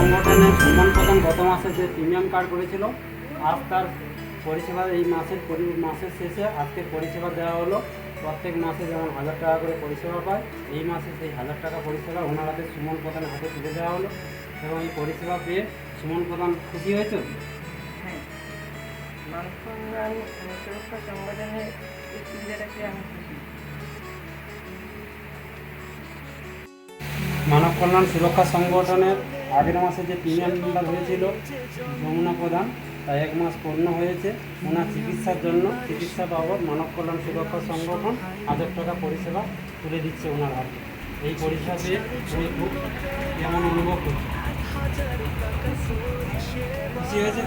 সংগঠনের সুমন প্রধান গত মাসে যে প্রিমিয়াম কার্ড করেছিল, আজ তার পরিষেবা এই মাসের শেষে আজকে পরিষেবা দেওয়া হলো। প্রত্যেক মাসে যেমন 1000 টাকা করে পরিষেবা পায়, এই মাসে সেই 1000 টাকা পরিষেবা ওনার হাতে সুমন প্রধানের হাতে তুলে দেওয়া হলো। এবং এই পরিষেবা পেয়ে সুমন প্রধান খুশি হয়েছে। হ্যাঁ, মানব কল্যাণ সুরক্ষা সংগঠনের এই সুবিধাটাকে আমি খুশি। মানব কল্যাণ সুরক্ষা সংগঠনের আগের মাসে যে প্রিমিয়াম মেম্বার হয়েছিল যমুনা প্রধান, তা 1 মাস পূর্ণ হয়েছে। ওনার চিকিৎসার জন্য চিকিৎসা বাবদ মানব কল্যাণ সুরক্ষা সংগঠন 1000 টাকা পরিষেবা তুলে দিচ্ছে ওনার হাতে। এই পরিষেবা পেয়ে উনি খুব কেমন অনুভব করছে, খুশি হয়েছে।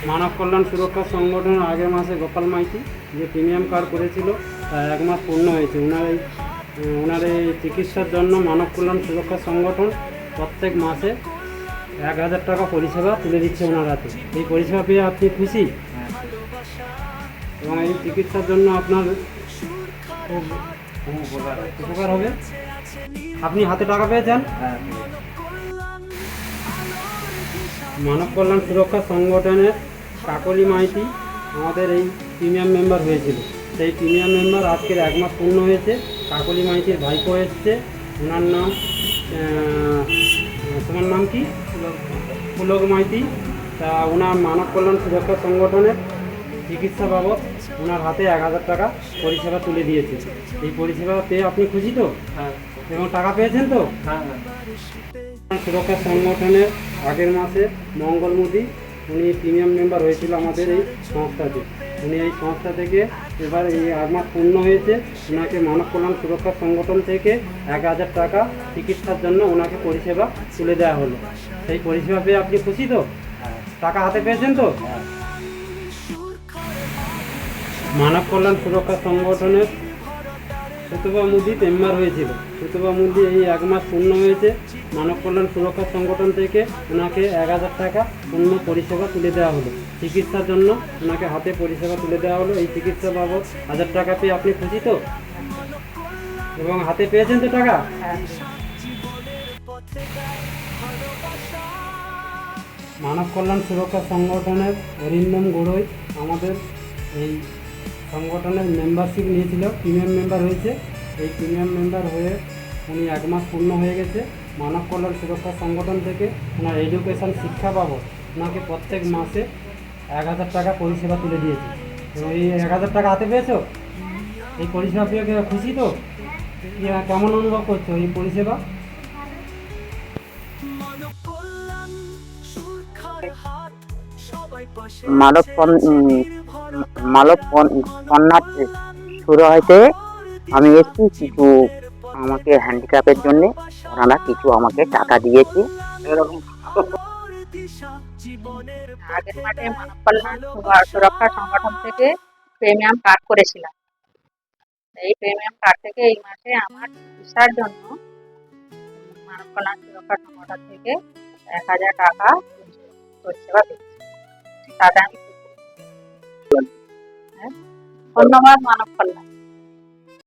মানব কল্যাণ সুরক্ষা সংগঠনের আগের মাসে গোপাল মাইতি যে প্রিমিয়াম কার্ড করেছিল, তা 1 মাস পূর্ণ হয়েছে। ওনার এই চিকিৎসার জন্য মানব কল্যাণ সুরক্ষা সংগঠন প্রত্যেক মাসে 1000 টাকা পরিষেবা তুলে দিচ্ছে ওনার হাতে। এই পরিষেবা পেয়ে আপনি খুশি? এবং এই চিকিৎসার জন্য আপনার খুব উপকার হবে। আপনি হাতে টাকা পেয়েছেন? মানব কল্যাণ সুরক্ষা সংগঠনের কাকলি মাইতি আমাদের এই প্রিমিয়াম মেম্বার হয়েছিল। সেই প্রিমিয়াম মেম্বার আজকের 1 মাস পূর্ণ হয়েছে। কাকলি মাইতির ভাইপো এসছে, ওনার নাম তোমার নাম কি? পুলক মাইতি। তা ওনার মানব কল্যাণ সুরক্ষা সংগঠনের চিকিৎসা বাবদ ওনার হাতে 1000 টাকা পরিষেবা তুলে দিয়েছে। এই পরিষেবা পেয়ে আপনি খুশি তো? হ্যাঁ। এবং টাকা পেয়েছেন তো? হ্যাঁ। সুরক্ষা সংগঠনের আগের মাসে মঙ্গলমুদি উনি প্রিমিয়াম মেম্বার হয়েছিল আমাদের এই সংস্থাতে। উনি এই সংস্থা থেকে এবার এই 1 মাস পূর্ণ হয়েছে, ওনাকে মানব কল্যাণ সুরক্ষা সংগঠন থেকে 1000 টাকা চিকিৎসার জন্য ওনাকে পরিষেবা তুলে দেওয়া হলো। সেই পরিষেবা পেয়ে আপনি খুশি তো? টাকা হাতে পেয়েছেন তো? মানব কল্যাণ সুরক্ষা সংগঠনের সুতবা মুদি মেম্বার হয়েছিল। সুতবা মুদি এই 1 মাস পূর্ণ হয়েছে, মানব কল্যাণ সুরক্ষা সংগঠন থেকে ওনাকে 1000 টাকা পূর্ণ পরিষেবা তুলে দেওয়া হলো। চিকিৎসার জন্য ওনাকে হাতে পরিষেবা তুলে দেওয়া হলো। এই চিকিৎসা বাবদ 1000 টাকা পেয়ে আপনি খুশি তো? এবং হাতে পেয়েছেন তো টাকা? মানব কল্যাণ সুরক্ষা সংগঠনের অরিন্দম গড়ই আমাদের এই সংগঠনের মেম্বারশিপ নিয়েছিল, প্রিমিয়াম মেম্বার হয়েছে। এই প্রিমিয়াম মেম্বার হয়ে উনি 1 মাস পূর্ণ হয়ে গেছে। মানব কল্যাণ সুরক্ষা সংগঠন থেকে ওনার এডুকেশান শিক্ষা বাবদ ওনাকে প্রত্যেক মাসে 1000 টাকা পরিষেবা তুলে দিয়েছে। এবং এই 1000 টাকা হাতে পেয়েছো? এই পরিষেবা পেয়ে খুশি তো? কেমন অনুভব করছো এই পরিষেবা? মানব কন্যা শুরু হইতে আমি এসেছি, কিছু আমাকে হ্যান্ডিক্যাপের জন্য ওনারা কিছু আমাকে টাকা দিয়েছে। আগের মাসে মানব কল্যাণ সুরক্ষা সংগঠন থেকে প্রিমিয়াম কার্ড করেছিলাম। এই প্রিমিয়াম কার্ড থেকে এই মাসে আমার চিকিৎসার জন্য মানব কল্যাণ সুরক্ষা সংগঠন থেকে 1000 টাকা পরিষেবা দিচ্ছে। তাতে আমি ধন্যবাদ মানব কল্যাণ।